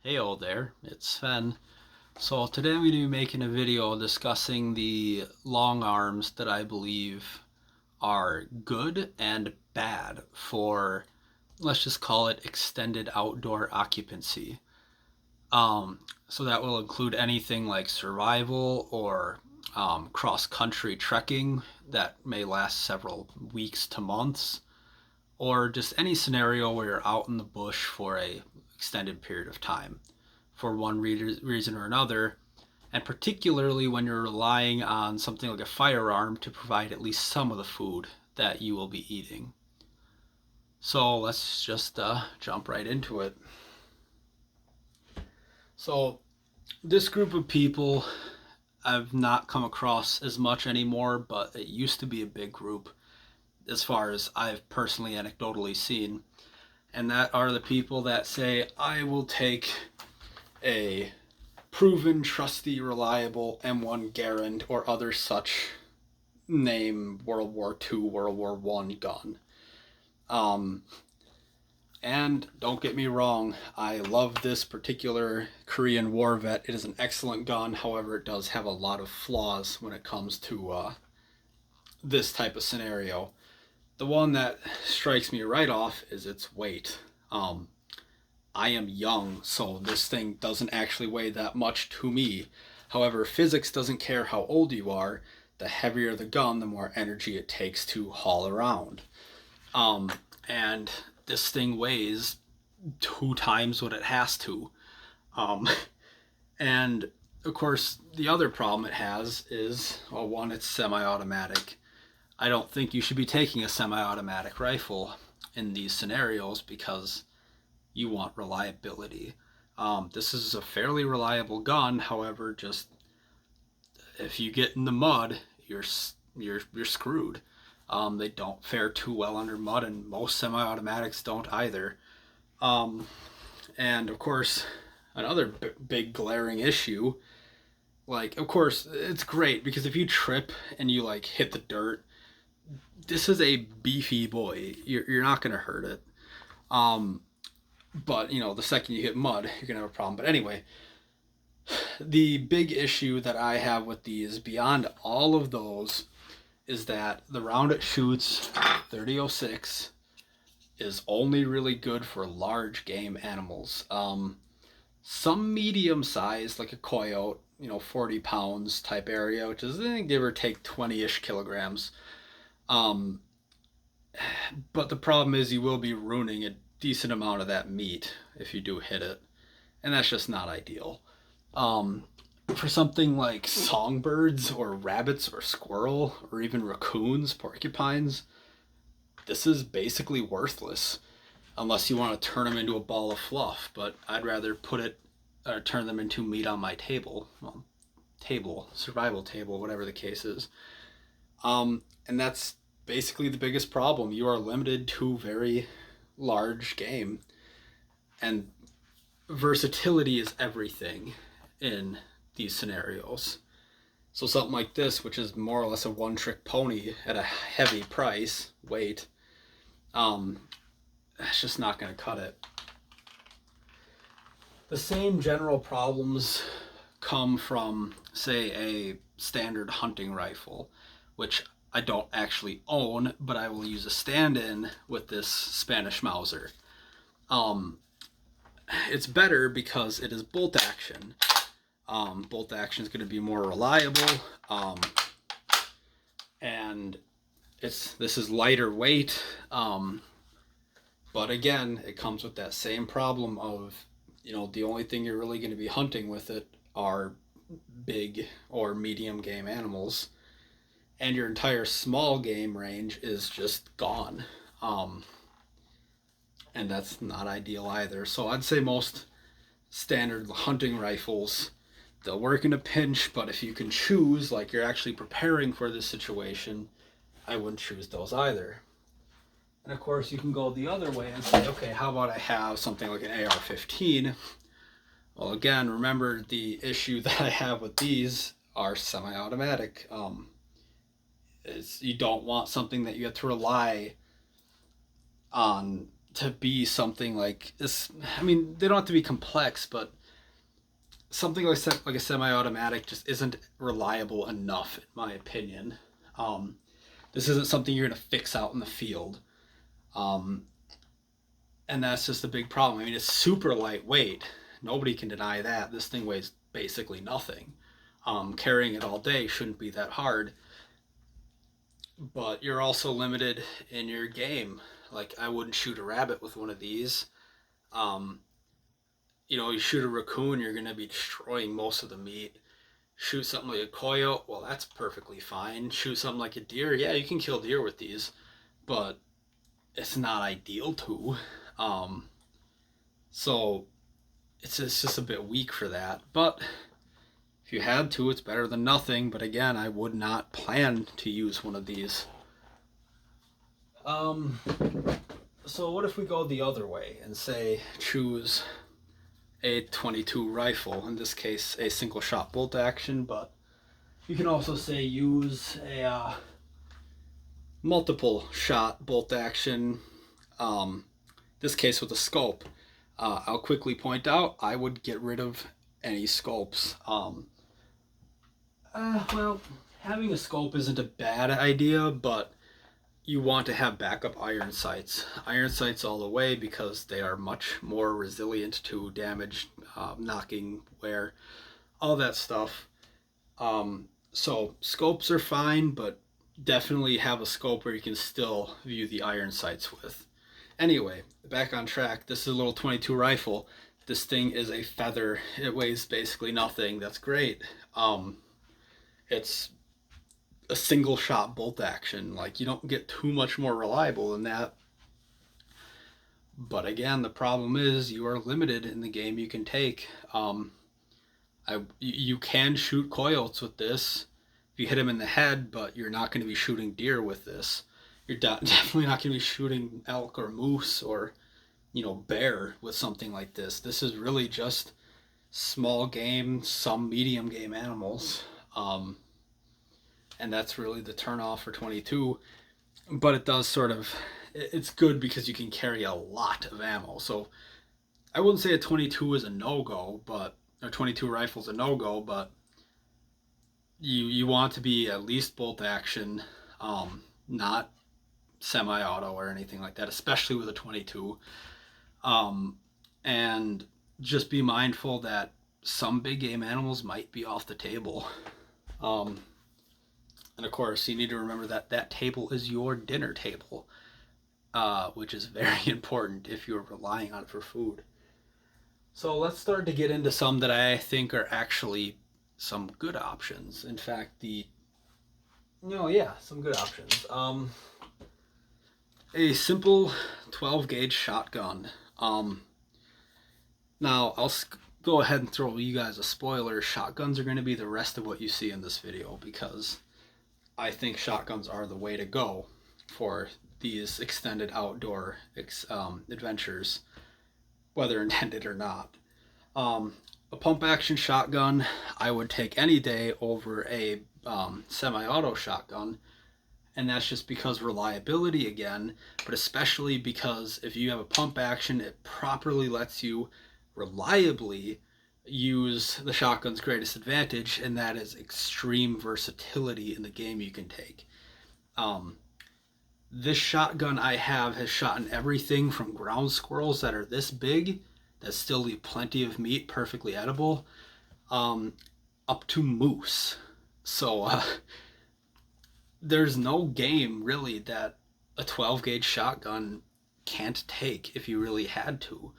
Hey all there, it's Sven. So today I'm going to be making a video discussing the long arms that I believe are good and bad for, let's just call it extended outdoor occupancy. So that will include anything like survival or cross-country trekking that may last several weeks to months, or just any scenario where you're out in the bush for a extended period of time for one reason or another, and particularly when you're relying on something like a firearm to provide at least some of the food that you will be eating. So let's just jump right into it. So, this group of people I've not come across as much anymore, but it used to be a big group as far as I've personally anecdotally seen. And that are the people that say, I will take a proven, trusty, reliable M1 Garand or other such name World War II, World War I gun. And don't get me wrong, I love this particular Korean War vet. It is an excellent gun, however, it does have a lot of flaws when it comes to this type of scenario. The one that strikes me right off is its weight. I am young, so this thing doesn't actually weigh that much to me. However, physics doesn't care how old you are. The heavier the gun, the more energy it takes to haul around. And this thing weighs 2 times what it has to. Um, and of course, the other problem it has is, well, one, it's semi-automatic. I don't think you should be taking a semi-automatic rifle in these scenarios because you want reliability. This is a fairly reliable gun. However, just if you get in the mud, you're screwed. They don't fare too well under mud, and most semi-automatics don't either. And of course, another big glaring issue. Like, of course, it's great because if you trip and you like hit the dirt, this is a beefy boy. You're not gonna hurt it. But you know, the second you hit mud, you're gonna have a problem. But anyway, the big issue that I have with these, beyond all of those, is that the round it shoots, 3006, is only really good for large game animals. Some medium size, like a coyote, 40 pounds type area, which is give or take 20-ish kilograms. But the problem is you will be ruining a decent amount of that meat if you do hit it, and that's just not ideal. For something like songbirds or rabbits or squirrel or even raccoons, porcupines, this is basically worthless unless you want to turn them into a ball of fluff. But I'd rather put it or turn them into meat on my table, well, survival table, whatever the case is. And that's basically the biggest problem. You are limited to very large game, and versatility is everything in these scenarios. So something like this, which is more or less a one-trick pony at a heavy price, weight, that's just not going to cut it. The same general problems come from, say, a standard hunting rifle, which I don't actually own, but I will use a stand-in with this Spanish Mauser. It's better because it is bolt action. Bolt action is going to be more reliable, and this is lighter weight. But again, it comes with that same problem of, the only thing you're really going to be hunting with it are big or medium game animals, and your entire small game range is just gone. And that's not ideal either. So I'd say most standard hunting rifles, they'll work in a pinch, but if you can choose, like you're actually preparing for this situation, I wouldn't choose those either. And of course, you can go the other way and say, okay, how about I have something like an AR-15? Well, again, remember the issue that I have with these are semi-automatic. You don't want something that you have to rely on to be something like this. I mean, they don't have to be complex, but something like a semi-automatic just isn't reliable enough, in my opinion. This isn't something you're going to fix out in the field. Um, and that's just a big problem. I mean, it's super lightweight. Nobody can deny that. This thing weighs basically nothing. Carrying it all day shouldn't be that hard. But you're also limited in your game. Like, I wouldn't shoot a rabbit with one of these. Um, you shoot a raccoon, you're going to be destroying most of the meat. Shoot something like a coyote, well, that's perfectly fine. Shoot something like a deer, yeah, you can kill deer with these, but it's not ideal to. Um, so it's just a bit weak for that. But if you had to, it's better than nothing. But again, I would not plan to use one of these. So what if we go the other way and say choose a 22 rifle, in this case a single shot bolt action, but you can also say use a multiple shot bolt action, this case with a scope. I'll quickly point out I would get rid of any scopes. Well, having a scope isn't a bad idea, but you want to have backup iron sights. Iron sights all the way because they are much more resilient to damage, knocking, wear, all that stuff. So scopes are fine, but definitely have a scope where you can still view the iron sights with. Anyway, back on track. This is a little 22 rifle. This thing is a feather. It weighs basically nothing. That's great. It's a single shot bolt action. Like, you don't get too much more reliable than that. But again, the problem is you are limited in the game you can take. You can shoot coyotes with this if you hit them in the head, but you're not going to be shooting deer with this. You're definitely not going to be shooting elk or moose or bear with something like this. This is really just small game, some medium game animals. And that's really the turnoff for 22. But it does it's good because you can carry a lot of ammo. So I wouldn't say a 22 is a no-go, or 22 rifle is a no-go, but you want to be at least bolt action, not semi-auto or anything like that, especially with a 22. And just be mindful that some big game animals might be off the table. And of course, you need to remember that that table is your dinner table, which is very important if you're relying on it for food. So let's start to get into some that I think are actually some good options. In fact, some good options. A simple 12 gauge shotgun. Now, I'll go ahead and throw you guys a spoiler. Shotguns are going to be the rest of what you see in this video because I think shotguns are the way to go for these extended outdoor adventures, whether intended or not. A pump action shotgun I would take any day over a semi-auto shotgun, and that's just because reliability again, but especially because if you have a pump action, it properly lets you reliably use the shotgun's greatest advantage, and that is extreme versatility in the game you can take. This shotgun I have has shot in everything from ground squirrels that are this big that still leave plenty of meat perfectly edible, up to moose. So there's no game really that a 12 gauge shotgun can't take if you really had to.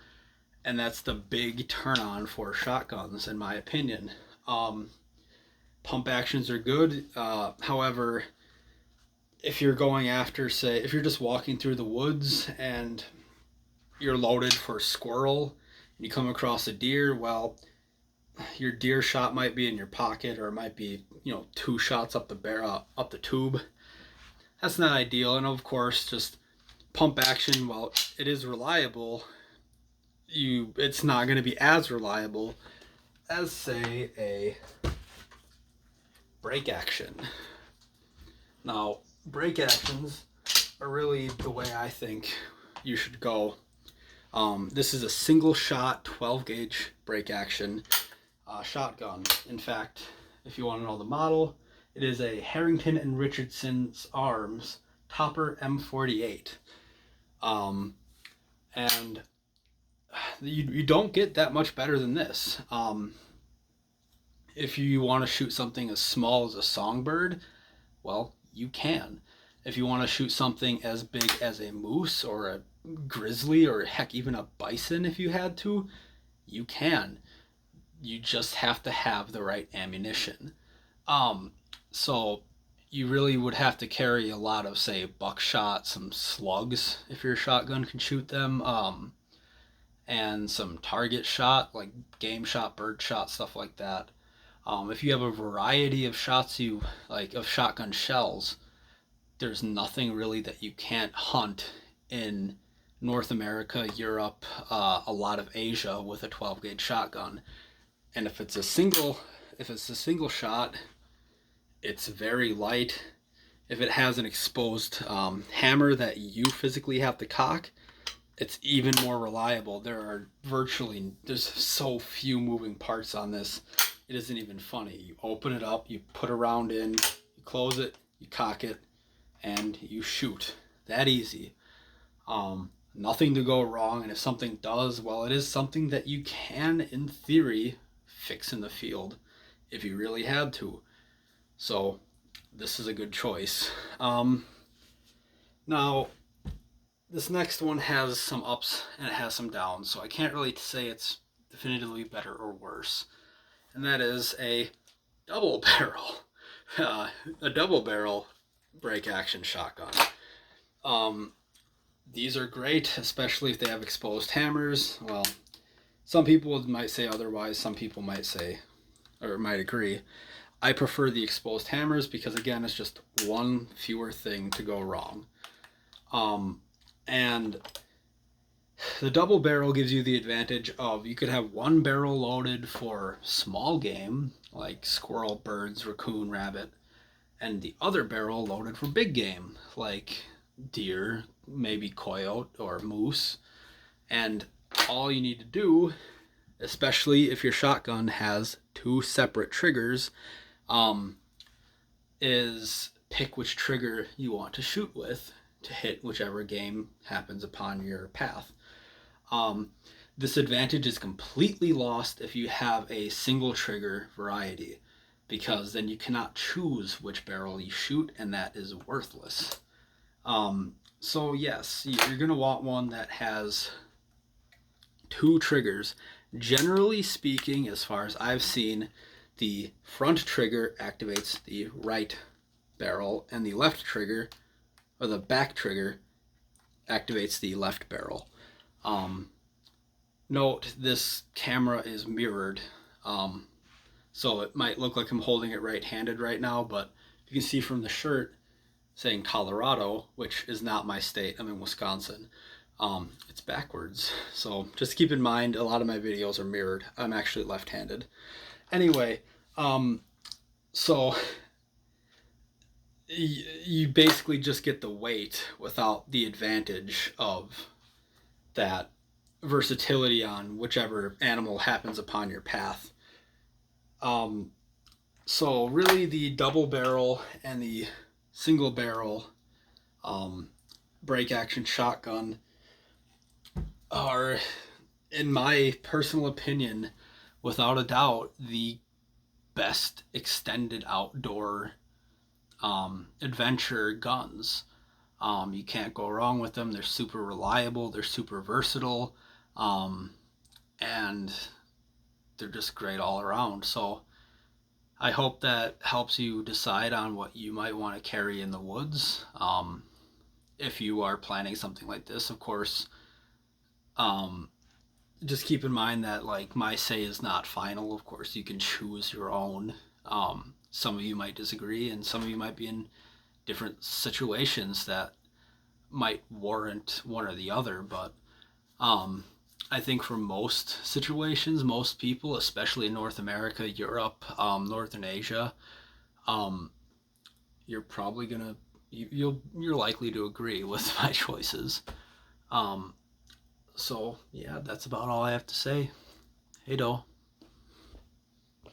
And that's the big turn on for shotguns, in my opinion. Pump actions are good. However, if you're going after, say, if you're just walking through the woods and you're loaded for squirrel and you come across a deer, well, your deer shot might be in your pocket, or it might be, 2 shots up the barrel, up the tube. That's not ideal. And of course, just pump action, while it is reliable, it's not going to be as reliable as, say, a break action. Now, break actions are really the way I think you should go. This is a single shot 12 gauge break action. shotgun. In fact, if you want to know the model, it is a Harrington and Richardson's Arms Topper M48. And you don't get that much better than this. If you want to shoot something as small as a songbird, well, you can. If you want to shoot something as big as a moose or a grizzly or heck, even a bison if you had to, you can. You just have to have the right ammunition. So you really would have to carry a lot of, say, buckshot, some slugs if your shotgun can shoot them, and some target shot, like game shot, bird shot, stuff like that. If you have a variety of shots you like of shotgun shells, there's nothing really that you can't hunt in North America, Europe, a lot of Asia with a 12 gauge shotgun. And if it's a single shot, it's very light. If it has an exposed hammer that you physically have to cock, it's even more reliable. There's so few moving parts on this. It isn't even funny. You open it up, you put a round in, you close it, you cock it, and you shoot. That easy. Nothing to go wrong, and if something does, well, it is something that you can, in theory, fix in the field if you really had to. So this is a good choice. Now, this next one has some ups and it has some downs, so I can't really say it's definitively better or worse. And that is a double barrel, a double barrel break action shotgun. These are great, especially if they have exposed hammers. Well, some people might say otherwise. Some people might say, or might agree. I prefer the exposed hammers because, again, it's just one fewer thing to go wrong. And the double barrel gives you the advantage of you could have one barrel loaded for small game, like squirrel, birds, raccoon, rabbit, and the other barrel loaded for big game, like deer, maybe coyote or moose. And all you need to do, especially if your shotgun has two separate triggers, is pick which trigger you want to shoot with to hit whichever game happens upon your path. This advantage is completely lost if you have a single trigger variety, because then you cannot choose which barrel you shoot, and that is worthless. So yes, you're going to want one that has two triggers. Generally speaking, as far as I've seen, the front trigger activates the right barrel, and the left trigger, or the back trigger, activates the left barrel. Note, this camera is mirrored, so it might look like I'm holding it right-handed right now, but you can see from the shirt saying Colorado, which is not my state, I'm in Wisconsin, it's backwards. So just keep in mind, a lot of my videos are mirrored. I'm actually left-handed. Anyway, so you basically just get the weight without the advantage of that versatility on whichever animal happens upon your path. So really the double barrel and the single barrel break action shotgun are, in my personal opinion, without a doubt, the best extended outdoor adventure guns. You can't go wrong with them. They're super reliable, they're super versatile, and they're just great all around. So I hope that helps you decide on what you might want to carry in the woods. If you are planning something like this, of course, just keep in mind that, like, my say is not final. Of course, you can choose your own. Some of you might disagree, and some of you might be in different situations that might warrant one or the other, but I think for most situations, most people, especially in North America, Europe, Northern Asia, you're probably gonna you're likely to agree with my choices. So yeah, that's about all I have to say. Hey, Do.